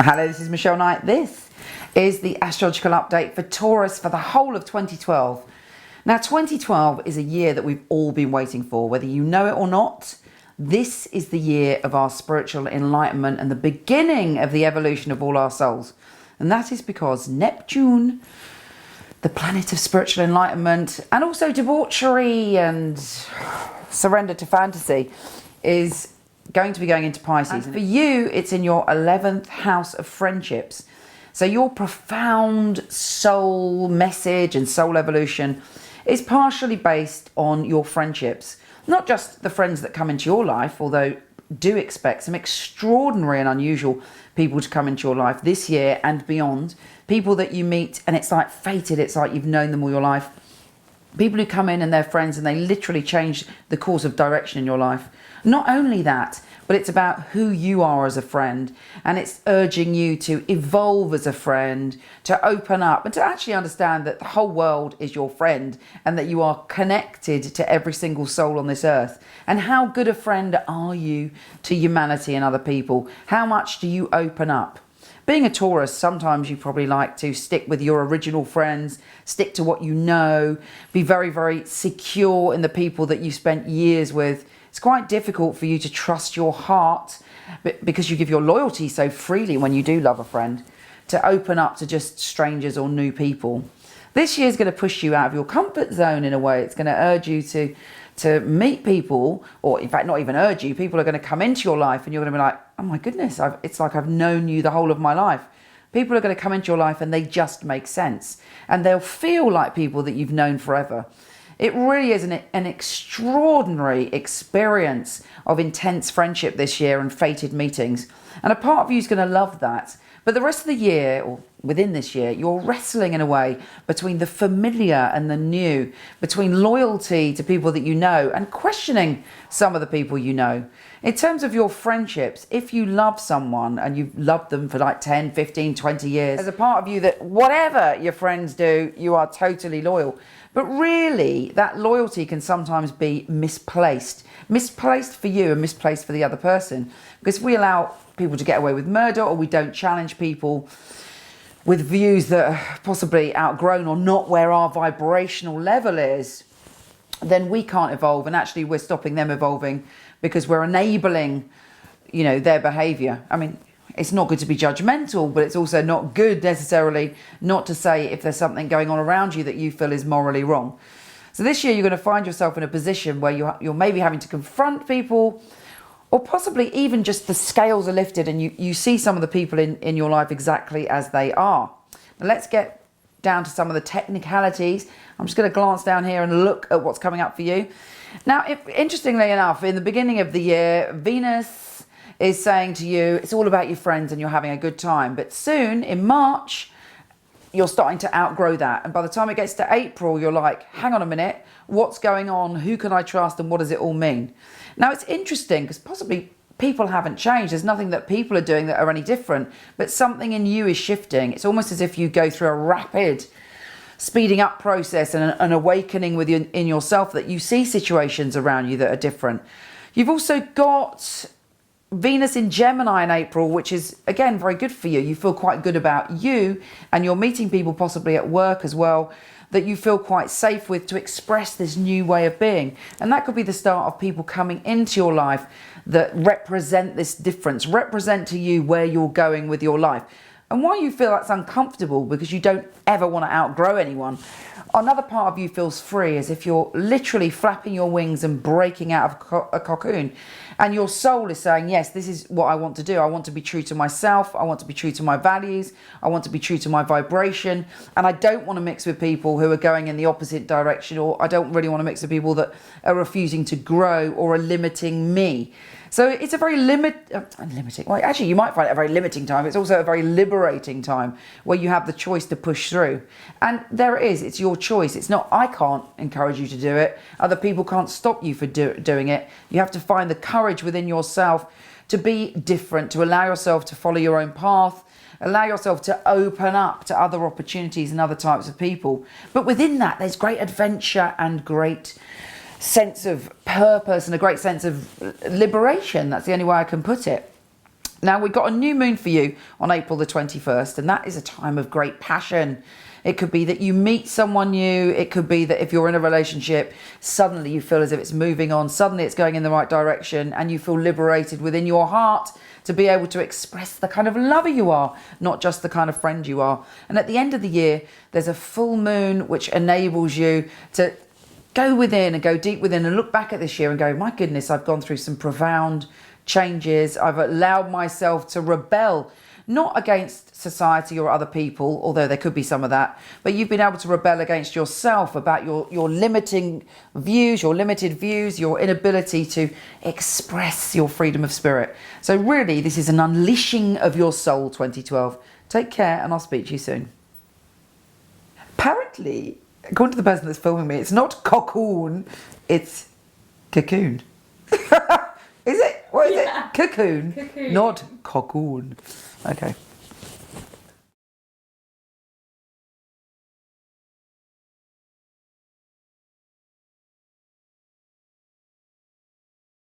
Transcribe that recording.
Hello, this is Michele Knight. This is the astrological update for Taurus for the whole of 2012. Now, 2012 is a year that we've all been waiting for, whether you know it or not. This is the year of our spiritual enlightenment and the beginning of the evolution of all our souls. And that is because Neptune, the planet of spiritual enlightenment and also debauchery and surrender to fantasy, is going to be going into Pisces. And for you, it's in your 11th house of friendships. So your profound soul message and soul evolution is partially based on your friendships. Not just the friends that come into your life, although do expect some extraordinary and unusual people to come into your life this year and beyond. People that you meet and it's like fated, it's like you've known them all your life. People who come in and they're friends and they literally change the course of direction in your life. Not only that, but it's about who you are as a friend, and it's urging you to evolve as a friend, to open up and to actually understand that the whole world is your friend and that you are connected to every single soul on this earth. And how good a friend are you to humanity and other people? How much do you open up? Being a Taurus, sometimes you probably like to stick with your original friends, stick to what you know, be very, very secure in the people that you spent years with. It's quite difficult for you to trust your heart because you give your loyalty so freely when you do love a friend, to open up to just strangers or new people. This year is going to push you out of your comfort zone in a way. It's going to urge you to meet people, or in fact not even urge you. People are going to come into your life and you're going to be like, oh my goodness, it's like I've known you the whole of my life. People are going to come into your life and they just make sense. And they'll feel like people that you've known forever. It really is an extraordinary experience of intense friendship this year and fated meetings. And a part of you is going to love that. But the rest of the year, or within this year, you're wrestling in a way between the familiar and the new, between loyalty to people that you know and questioning some of the people you know. In terms of your friendships, if you love someone and you've loved them for like 10, 15, 20 years, there's a part of you that whatever your friends do, you are totally loyal. But really, that loyalty can sometimes be misplaced. Misplaced for you and misplaced for the other person. Because we allow people to get away with murder, or we don't challenge people with views that are possibly outgrown or not where our vibrational level is, then we can't evolve. And actually, we're stopping them evolving because we're enabling, their behavior. I mean, it's not good to be judgmental, but it's also not good necessarily not to say if there's something going on around you that you feel is morally wrong. So this year you're going to find yourself in a position where you're maybe having to confront people, or possibly even just the scales are lifted and you see some of the people in your life exactly as they are. Now let's get down to some of the technicalities. I'm just going to glance down here and look at what's coming up for you. Now, interestingly enough, in the beginning of the year, Venus is saying to you, it's all about your friends and you're having a good time. But soon, in March, you're starting to outgrow that. And by the time it gets to April, you're like, hang on a minute, what's going on? Who can I trust? And what does it all mean? Now, it's interesting because possibly people haven't changed. There's nothing that people are doing that are any different, but something in you is shifting. It's almost as if you go through a rapid speeding up process and an awakening in yourself, that you see situations around you that are different. You've also got Venus in Gemini in April, which is, again, very good for you. You feel quite good about you, and you're meeting people possibly at work as well that you feel quite safe with to express this new way of being. And that could be the start of people coming into your life that represent this difference, represent to you where you're going with your life. And why you feel that's uncomfortable, because you don't ever want to outgrow anyone. Another part of you feels free, as if you're literally flapping your wings and breaking out of a cocoon. And your soul is saying, yes, this is what I want to do. I want to be true to myself. I want to be true to my values. I want to be true to my vibration. And I don't want to mix with people who are going in the opposite direction, or I don't really want to mix with people that are refusing to grow or are limiting me. So it's a very limiting, well, actually you might find it a very limiting time. It's also a very liberating time where you have the choice to push through. And there it is, it's your choice. It's not, I can't encourage you to do it. Other people can't stop you for doing it. You have to find the courage within yourself to be different, to allow yourself to follow your own path, allow yourself to open up to other opportunities and other types of people. But within that, there's great adventure and great sense of purpose and a great sense of liberation. That's the only way I can put it. Now, we've got a new moon for you on April the 21st, and that is a time of great passion. It could be that you meet someone new. It could be that if you're in a relationship, suddenly you feel as if it's moving on. Suddenly it's going in the right direction, and you feel liberated within your heart to be able to express the kind of lover you are, not just the kind of friend you are. And at the end of the year, there's a full moon which enables you to go within and go deep within and look back at this year and go, my goodness, I've gone through some profound changes. I've allowed myself to rebel, not against society or other people, although there could be some of that, but you've been able to rebel against yourself about your limiting views, your limited views, your inability to express your freedom of spirit. So really, this is an unleashing of your soul 2012. Take care, and I'll speak to you soon. Apparently, according to the person that's filming me, it's not cocoon, it's cocoon. Is it? What is it? Cocoon, not cocoon. Okay.